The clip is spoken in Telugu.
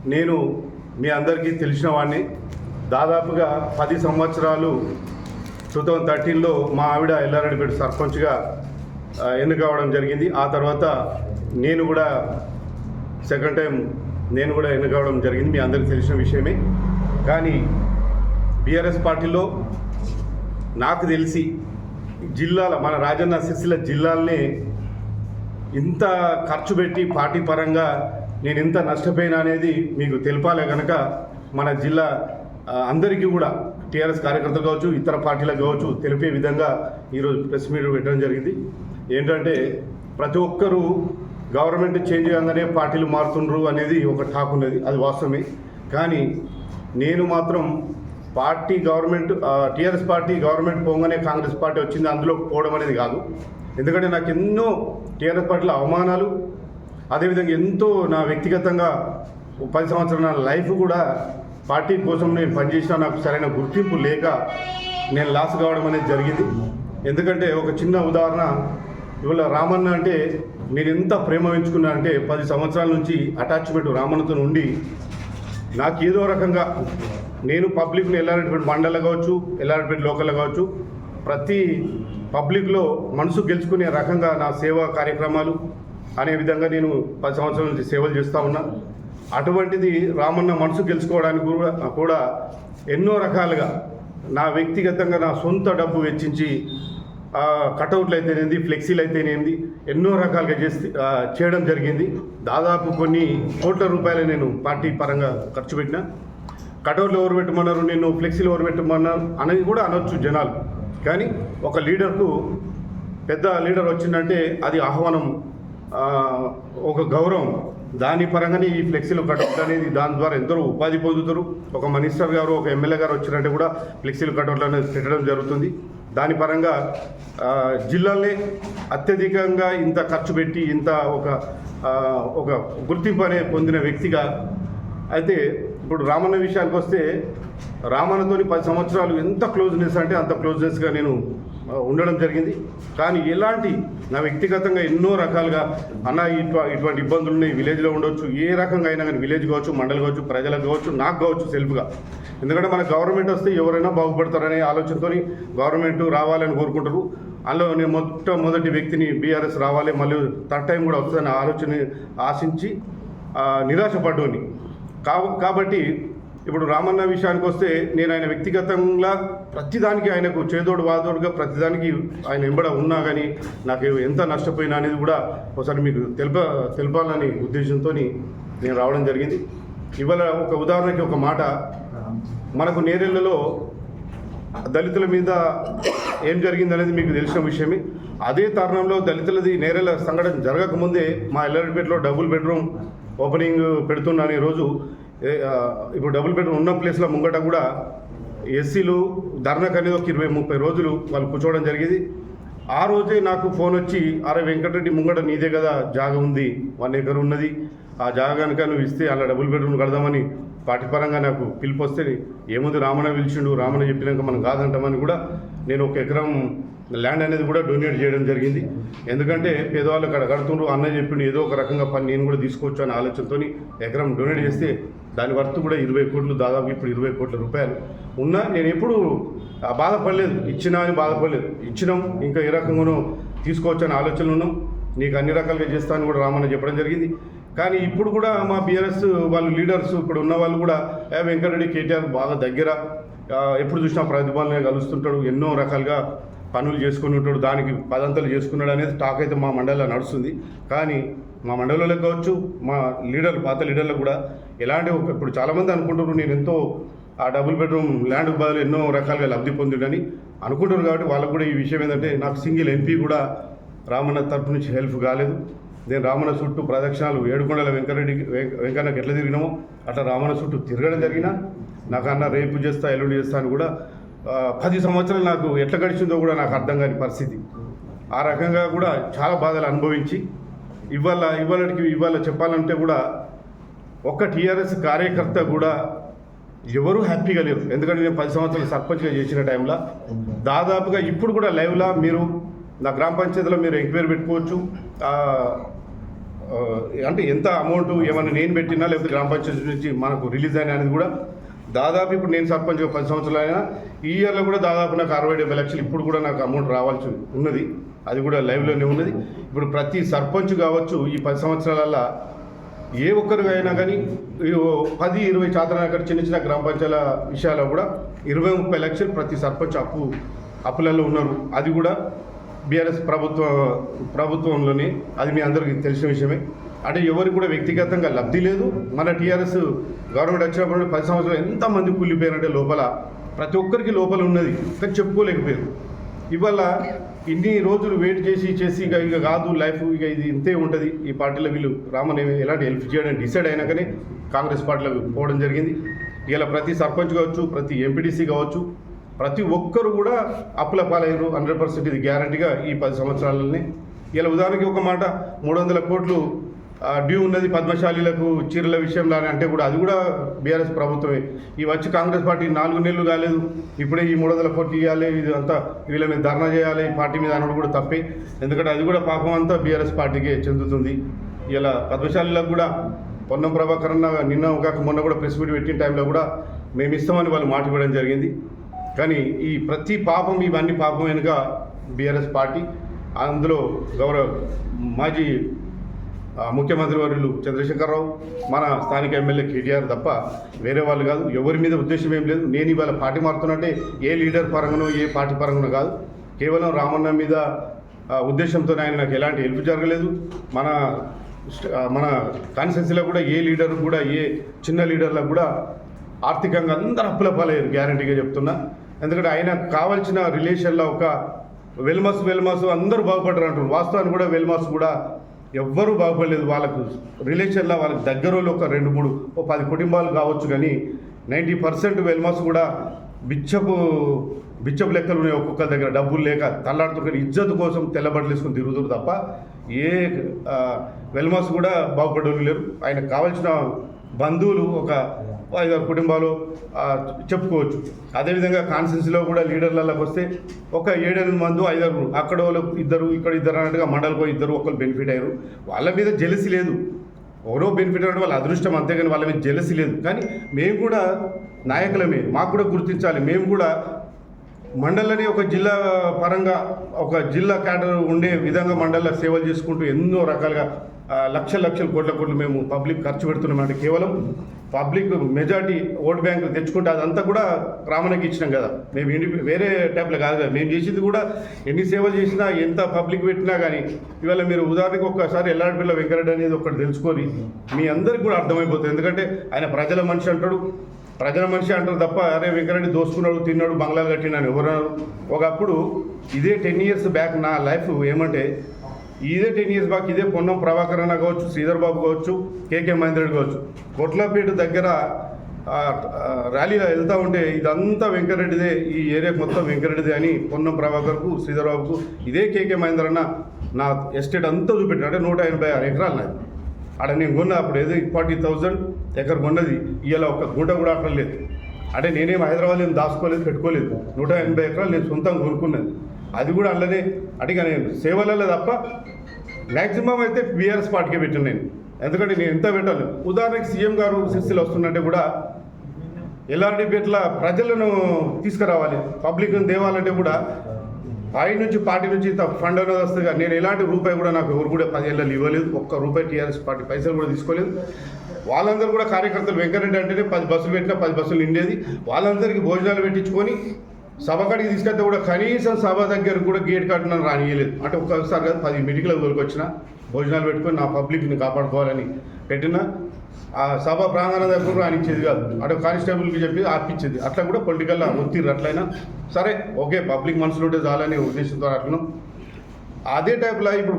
నేను మీ అందరికీ తెలిసిన వాడిని. దాదాపుగా 10 సంవత్సరాలు 2013లో మా ఆవిడ ఎల్లారెడ్డిపేట సర్పంచ్గా ఎన్నికవడం జరిగింది. ఆ తర్వాత నేను కూడా సెకండ్ టైం ఎన్నికవడం జరిగింది, మీ అందరికీ తెలిసిన విషయమే. కానీ బీఆర్ఎస్ పార్టీలో నాకు తెలిసి జిల్లాల మన రాజన్న సిరిసిల్ల జిల్లాల్ని ఇంత ఖర్చు పెట్టి పార్టీ పరంగా నేను ఎంత నష్టపోయినా అనేది మీకు తెలిపాలే కనుక మన జిల్లా అందరికీ కూడా టీఆర్ఎస్ కార్యకర్తలు కావచ్చు, ఇతర పార్టీలకు కావచ్చు తెలిపే విధంగా ఈరోజు ప్రెస్ మీట్ పెట్టడం జరిగింది. ఏంటంటే ప్రతి ఒక్కరూ గవర్నమెంట్ చేంజ్ కాగానే పార్టీలు మారుతుండ్రు అనేది ఒక టాక్ ఉన్నది, అది వాస్తవమే. కానీ నేను మాత్రం party government TRS party government పోగానే కాంగ్రెస్ పార్టీ వచ్చింది అందులో పోవడం అనేది కాదు. ఎందుకంటే నాకు ఎన్నో టీఆర్ఎస్ పార్టీలో అవమానాలు, అదేవిధంగా ఎంతో నా వ్యక్తిగతంగా 10 సంవత్సరాల నా లైఫ్ కూడా పార్టీ కోసం నేను పనిచేసిన, నాకు సరైన గుర్తింపు లేక నేను లాస్ కావడం అనేది జరిగింది. ఎందుకంటే ఒక చిన్న ఉదాహరణ, ఇవాళ రామన్న అంటే నేను ఎంత ప్రేమ పెంచుకున్నా అంటే 10 సంవత్సరాల నుంచి అటాచ్మెంట్ రామన్నతో ఉండి నాకు ఏదో రకంగా నేను పబ్లిక్ని ఎల్లారెడ్డిపేట మండలం కావచ్చు, ఎల్లారెడ్డిపేట లోకల్లో కావచ్చు, ప్రతి పబ్లిక్లో మనసు గెలుచుకునే రకంగా నా సేవా కార్యక్రమాలు అనే విధంగా నేను 10 సంవత్సరాల నుంచి సేవలు చేస్తూ ఉన్నా. అటువంటిది రామన్న మనసు గెలుచుకోవడానికి కూడా ఎన్నో రకాలుగా నా వ్యక్తిగతంగా నా సొంత డబ్బు వెచ్చించి కటౌట్లు అయితేనేది, ఫ్లెక్సీలు అయితేనేది ఎన్నో రకాలుగా చేయడం జరిగింది. దాదాపు కొన్ని కోట్ల రూపాయలు నేను పార్టీ పరంగా ఖర్చు పెట్టిన. కటౌట్లు ఎవరు పెట్టమన్నారు, నేను ఫ్లెక్సీలు ఎవరు పెట్టమన్నారు అనేది కూడా అనొచ్చు జనాలు. కానీ ఒక లీడర్కు పెద్ద లీడర్ వచ్చిందంటే అది ఆహ్వానం, ఒక గౌరవం. దాని పరంగానే ఈ ఫ్లెక్సీలు కటౌట్లు అనేది దాని ద్వారా ఎందరో ఉపాధి పొందుతారు. ఒక మినిస్టర్ గారు, ఒక ఎమ్మెల్యే గారు వచ్చినట్టే కూడా ఫ్లెక్సీలు కటౌట్లు అనేది పెట్టడం జరుగుతుంది. దాని పరంగా జిల్లాలే అత్యధికంగా ఇంత ఖర్చు పెట్టి ఇంత ఒక గుర్తింపు అనే పొందిన వ్యక్తిగా. అయితే ఇప్పుడు రామన్న విషయానికి వస్తే, రామన్నతోని 10 సంవత్సరాలు ఎంత క్లోజ్నెస్ అంటే అంత క్లోజ్నెస్గా నేను ఉండడం జరిగింది. కానీ ఎలాంటి నా వ్యక్తిగతంగా ఎన్నో రకాలుగా ఇటువంటి ఇబ్బందులు ఉన్నాయి. విలేజ్లో ఉండొచ్చు, ఏ రకంగా అయినా కానీ విలేజ్ కావచ్చు, మండలి కావచ్చు, ప్రజలకు కావచ్చు, నాకు కావచ్చు సెల్ఫ్గా. ఎందుకంటే మన గవర్నమెంట్ వస్తే ఎవరైనా బాగుపడతారనే ఆలోచనతో గవర్నమెంట్ రావాలని కోరుకుంటారు. అందులో నేను మొట్టమొదటి వ్యక్తిని బీఆర్ఎస్ రావాలి, మళ్ళీ థర్డ్ టైం కూడా వస్తుందనే ఆలోచన ఆశించి నిరాశపడ్డోని. కాబట్టి ఇప్పుడు రామన్న విషయానికి వస్తే, నేను ఆయన వ్యక్తిగతంగా ప్రతిదానికి ఆయనకు చేదోడు వాదోడుగా ప్రతిదానికి ఆయన ఎంబడ ఉన్నా కానీ నాకు ఎంత నష్టపోయినా అనేది కూడా ఒకసారి మీకు తెలపాలని ఉద్దేశంతో నేను రావడం జరిగింది. ఇవాళ ఒక ఉదాహరణకి ఒక మాట, మనకు నేరెళ్లలో దళితుల మీద ఏం జరిగిందనేది మీకు తెలిసిన విషయమే. అదే తరుణంలో దళితులది నేరెళ్ల సంఘటన జరగకముందే మా ఎల్లారెడ్డిపేటలో డబుల్ బెడ్రూమ్ ఓపెనింగ్ పెడుతున్నాను. ఈరోజు ఇప్పుడు డబుల్ బెడ్రూమ్ ఉన్న ప్లేస్లో ముంగట కూడా ఎస్సీలు ధర్నాకు అనేది ఒక 20-30 రోజులు వాళ్ళు కూర్చోవడం జరిగింది. ఆ రోజే నాకు ఫోన్ వచ్చి, అరే వెంకటరెడ్డి ముంగట నీదే కదా జాగా ఉంది, 1 ఎకర్ ఉన్నది, ఆ జాగా కనుక నువ్వు ఇస్తే అలా డబుల్ బెడ్రూమ్ కడదామని పార్టీ పరంగా నాకు పిలుపు వస్తే, ఏముంది రామన్న పిలిచిండు, రామన్న చెప్పినాక మనం కాదంటామని కూడా నేను 1 ఎకరం ల్యాండ్ అనేది కూడా డొనేట్ చేయడం జరిగింది. ఎందుకంటే పేదవాళ్ళు అక్కడ కడుతుండ్రు, అన్నయ్య చెప్పిండు ఏదో ఒక రకంగా పని నేను కూడా తీసుకోవచ్చు అనే ఆలోచనతో ఎకరం డొనేట్ చేస్తే దాని వర్త్ కూడా 20 కోట్లు, దాదాపు ఇప్పుడు 20 కోట్ల రూపాయలు ఉన్నా నేను ఎప్పుడు బాధపడలేదు. ఇచ్చినా అని బాధపడలేదు. ఇచ్చినాం, ఇంకా ఏ రకంగానో తీసుకోవచ్చు అనే ఆలోచనలు ఉన్నాం. నీకు అన్ని రకాలుగా చేస్తానని కూడా రామన్న చెప్పడం జరిగింది. కానీ ఇప్పుడు కూడా మా బీఆర్ఎస్ వాళ్ళు లీడర్స్ ఇప్పుడు ఉన్న వాళ్ళు కూడా వెంకటరెడ్డి కేటీఆర్ బాగా దగ్గర, ఎప్పుడు చూసినా ప్రతిభాలనే కలుస్తుంటాడు, ఎన్నో రకాలుగా పనులు చేసుకుని ఉంటాడు, దానికి పదంతలు చేసుకున్నాడు అనేది టాక్ అయితే మా మండలిలో నడుస్తుంది. కానీ మా మండలంలో కావచ్చు, మా లీడర్లు పాత లీడర్లు కూడా ఎలాంటి ఇప్పుడు చాలామంది అనుకుంటున్నారు నేను ఎంతో ఆ డబుల్ బెడ్రూమ్ ల్యాండ్కు బదులు ఎన్నో రకాలుగా లబ్ధి పొందిడని అనుకుంటారు. కాబట్టి వాళ్ళకు కూడా ఈ విషయం ఏంటంటే, నాకు సింగిల్ ఎంపీ కూడా రామన్న తరపు నుంచి హెల్ప్ కాలేదు. నేను రామన్న చుట్టూ ప్రదక్షిణాలు ఏడుకొండల వెంకన్నకి ఎట్లా తిరిగినామో అట్లా రామన్న చుట్టూ తిరగడం జరిగినా, నాకన్నా రేపు చేస్తా ఎల్లుండి చేస్తా అని కూడా 10 సంవత్సరాలు నాకు ఎట్లా గడిచిందో కూడా నాకు అర్థం కాని పరిస్థితి. ఆ రకంగా కూడా చాలా బాధలు అనుభవించి ఇవాళ చెప్పాలంటే కూడా ఒక్క టీఆర్ఎస్ కార్యకర్త కూడా ఎవరూ హ్యాపీగా లేరు. ఎందుకంటే నేను 10 సంవత్సరాలు సర్పంచ్గా చేసిన టైంలో దాదాపుగా ఇప్పుడు కూడా లైవ్లా మీరు నా గ్రామ పంచాయతీలో మీరు ఎంక్వైరీ పెట్టుకోవచ్చు. అంటే ఎంత అమౌంట్ ఏమైనా నేను పెట్టినా లేకపోతే గ్రామ పంచాయతీ నుంచి మనకు రిలీజ్ అయినా అనేది కూడా దాదాపు ఇప్పుడు నేను సర్పంచ్గా 10 సంవత్సరాలు అయినా ఈ ఇయర్లో కూడా దాదాపు నాకు 60-70 లక్షలు ఇప్పుడు కూడా నాకు అమౌంట్ రావాల్సి ఉన్నది. అది కూడా లైవ్లోనే ఉన్నది. ఇప్పుడు ప్రతి సర్పంచ్ కావచ్చు ఈ 10 సంవత్సరాలల్లో ఏ ఒక్కరు అయినా కానీ 10-20 శాతం అక్కడ చిన్న చిన్న గ్రామ పంచాయతీల విషయాల్లో కూడా 20-30 లక్షలు ప్రతి సర్పంచ్ అప్పులలో ఉన్నారు. అది కూడా బీఆర్ఎస్ ప్రభుత్వంలోనే, అది మీ అందరికీ తెలిసిన విషయమే. అంటే ఎవరికి కూడా వ్యక్తిగతంగా లబ్ధి లేదు. మన టీఆర్ఎస్ గవర్నమెంట్ వచ్చినప్పుడు 10 సంవత్సరాలు ఎంతమంది కూలిపోయారంటే లోపల ప్రతి ఒక్కరికి లోపల ఉన్నది, కానీ చెప్పుకోలేకపోయారు. ఇవాళ ఇన్ని రోజులు వెయిట్ చేసి ఇక కాదు లైఫ్, ఇక ఇది ఇంతే ఉంటుంది. ఈ పార్టీలో వీళ్ళు రామని ఎలాంటి హెల్ప్ చేయడానికి డిసైడ్ అయినాకనే కాంగ్రెస్ పార్టీలోకి పోవడం జరిగింది. ఇలా ప్రతి సర్పంచ్ కావచ్చు, ప్రతి ఎంపీటీసీ కావచ్చు, ప్రతి ఒక్కరు కూడా అప్పుల పాలయ్యారు. 100% ఇది గ్యారంటీగా ఈ 10 సంవత్సరాలనే. ఇలా ఉదాహరణకి ఒక మాట 300 కోట్లు డ్యూ ఉన్నది పద్మశాలీలకు చీరల విషయంలో అంటే కూడా అది కూడా బీఆర్ఎస్ ప్రభుత్వమే. ఈ వచ్చి కాంగ్రెస్ పార్టీ 4 నెలలు కాలేదు, ఇప్పుడే ఈ 300 కోట్లు ఇవ్వాలి, ఇది అంతా వీళ్ళ మీద ధర్నా చేయాలి ఈ పార్టీ మీద అనడం కూడా తప్పే. ఎందుకంటే అది కూడా పాపం అంతా బీఆర్ఎస్ పార్టీకే చెందుతుంది. ఇలా పద్మశాలీలకు కూడా పొన్నం ప్రభాకర్ నిన్న మొన్న కూడా ప్రెస్ మీట్ పెట్టిన టైంలో కూడా మేము ఇస్తామని వాళ్ళు మాట ఇవ్వడం జరిగింది. కానీ ఈ ప్రతి పాపం ఇవన్నీ పాపం వెనుక బీఆర్ఎస్ పార్టీ, అందులో గౌరవ మాజీ ముఖ్యమంత్రి వర్యులు చంద్రశేఖరరావు, మన స్థానిక ఎమ్మెల్యే కేటీఆర్ తప్ప వేరే వాళ్ళు కాదు. ఎవరి మీద ఉద్దేశం ఏం లేదు. నేను ఇవాళ పార్టీ మారుతున్నట్టే ఏ లీడర్ పరంగానో ఏ పార్టీ పరంగానో కాదు, కేవలం రామన్న మీద ఉద్దేశంతో ఆయన నాకు ఎలాంటి హెల్ప్ జరగలేదు. మన కాన్స్టిట్యున్సీలో కూడా ఏ లీడర్ కూడా ఏ చిన్న లీడర్లకు కూడా ఆర్థికంగా అందరూ అప్పుల పాలయ్యారు, గ్యారంటీగా చెప్తున్నా. ఎందుకంటే ఆయన కావాల్సిన రిలేషన్లో ఒక వెల్మాస్ అందరూ బాగుపడ్డారు అంటారు. వాస్తవాన్ని కూడా వెల్మాస్ కూడా ఎవ్వరూ బాగుపడలేదు. వాళ్ళకు రిలేషన్లో వాళ్ళకి దగ్గర ఒక 2-3-10 కుటుంబాలు కావచ్చు, కానీ 90% వెల్మాస్ కూడా బిచ్చపు లెక్కలు ఉన్నాయి. ఒక్కొక్క దగ్గర డబ్బులు లేక తల్లాడుతున్న ఇజ్జత్ కోసం తెల్లబట్టలు వేసుకొని తిరుగుతారు తప్ప ఏ వెల్మాస్ కూడా బాగుపడేవాళ్ళు లేరు. ఆయనకు కావాల్సిన బంధువులు ఒక 5-6 కుటుంబాలు చెప్పుకోవచ్చు. అదేవిధంగా కాన్స్టిట్యున్సీలో కూడా లీడర్లలోకి వస్తే ఒక 7-8 మంది 5-6 అక్కడ వాళ్ళు ఇద్దరు ఇక్కడ ఇద్దరు అన్నట్టుగా మండలికో ఇద్దరు ఒకరు బెనిఫిట్ అయ్యారు. వాళ్ళ మీద జెలసీ లేదు, ఎవరో బెనిఫిట్ అవ్వడం వాళ్ళ అదృష్టం, అంతేగాని వాళ్ళ మీద జెలసీ లేదు. కానీ మేము కూడా నాయకులమే, మాకు కూడా గుర్తించాలి. మేము కూడా మండలని ఒక జిల్లా పరంగా ఒక జిల్లా క్యాడర్ ఉండే విధంగా మండల సేవలు చేసుకుంటూ ఎన్నో రకాలుగా లక్షల కోట్లు మేము పబ్లిక్ ఖర్చు పెడుతున్నామంటే కేవలం పబ్లిక్ మెజార్టీ ఓట్ బ్యాంక్ తెచ్చుకుంటే అదంతా కూడా రామన్నకి ఇచ్చినాం కదా. మేము వేరే టైప్లో కాదు కదా. మేము చేసింది కూడా ఎన్ని సేవలు చేసినా ఎంత పబ్లిక్ పెట్టినా కానీ ఇవాళ మీరు ఉదాహరణకు ఒక్కసారి ఎల్లాడిపిల్ల వెంకరెడ్డి అనేది ఒకటి తెలుసుకొని మీ అందరికి కూడా అర్థమైపోతుంది. ఎందుకంటే ఆయన ప్రజల మనిషి అంటారు తప్ప అరే వెంకరెడ్డి దోసుకున్నాడు, తిన్నాడు, బంగ్లాలు కట్టినాడు ఎవరన్నారు. ఒకప్పుడు ఇదే 10 years బ్యాక్ నా లైఫ్ ఏమంటే ఇదే 10 years బ్యాక్ ఇదే పొన్నం ప్రభాకర్ అన్న కావచ్చు, శ్రీధర్ బాబు కావచ్చు, కేకే మహేందర్ రెడ్డి కావచ్చు, కొట్లపేట దగ్గర ర్యాలీలో వెళ్తూ ఉంటే ఇదంతా వెంకరెడ్డిదే, ఈ ఏరియా మొత్తం వెంకరెడ్డిదే అని పొన్నం ప్రభాకర్కు శ్రీధర్ బాబుకు ఇదే కేకే మహేందర్ అన్న నా ఎస్టేట్ అంతా చూపెట్టాడు. అంటే 186 ఎకరాలు నాది. ఆడ నేను కొన్నా అప్పుడు ఏదో 40,000 ఎకర్ కొన్నది. ఇవాళ ఒక గుంట కూడా అక్కడ లేదు. అంటే నేనేం హైదరాబాద్ ఏం దాచుకోలేదు, పెట్టుకోలేదు. 180 ఎకరాలు నేను సొంతంగా కొనుక్కున్నది. అది కూడా అల్లనే అటుగా నేను సేవలలో తప్ప మ్యాక్సిమం అయితే బీఆర్ఎస్ పార్టీకే పెట్టాను నేను. ఎందుకంటే నేను ఎంత పెట్టాను. ఉదాహరణకి సీఎం గారు సిరిసిల్ల వస్తున్నట్టే కూడా ఎల్ఆర్డీపేట్ల ప్రజలను తీసుకురావాలి, పబ్లిక్ని తేవాలంటే కూడా పై నుంచి పార్టీ నుంచి ఇంత ఫండ్ అనేది వస్తుంది. నేను ఎలాంటి రూపాయి కూడా నాకు ఎవరు కూడా 10 ఏళ్ళు ఇవ్వలేదు. ఒక్క రూపాయి టీఆర్ఎస్ పార్టీ పైసలు కూడా తీసుకోలేదు. వాళ్ళందరూ కూడా కార్యకర్తలు వెంకరెడ్డి అంటేనే 10 బస్సులు పెట్టినా 10 బస్సులు నిండేది. వాళ్ళందరికీ భోజనాలు పెట్టించుకొని సభకాడికి తీసుకెళ్తే కూడా కనీసం సభ దగ్గర కూడా గేట్ కట్టిన రానియలేదు. అంటే ఒక్కసారి కాదు 10 మీటింగ్లకు తోలుకొచ్చిన భోజనాలు పెట్టుకొని నా పబ్లిక్ని కాపాడుకోవాలని పెట్టిన ఆ సభ ప్రాంగణం దగ్గర కూడా రానిచ్చేది కాదు. అటు కానిస్టేబుల్కి చెప్పి ఆపించేది. అట్లా కూడా పొలిటికల్గా ఒత్తిరు. అట్లయినా సరే ఓకే పబ్లిక్ మనసులో ఉంటే చాలనే ఉద్దేశంతో అట్లా అదే టైప్లో ఇప్పుడు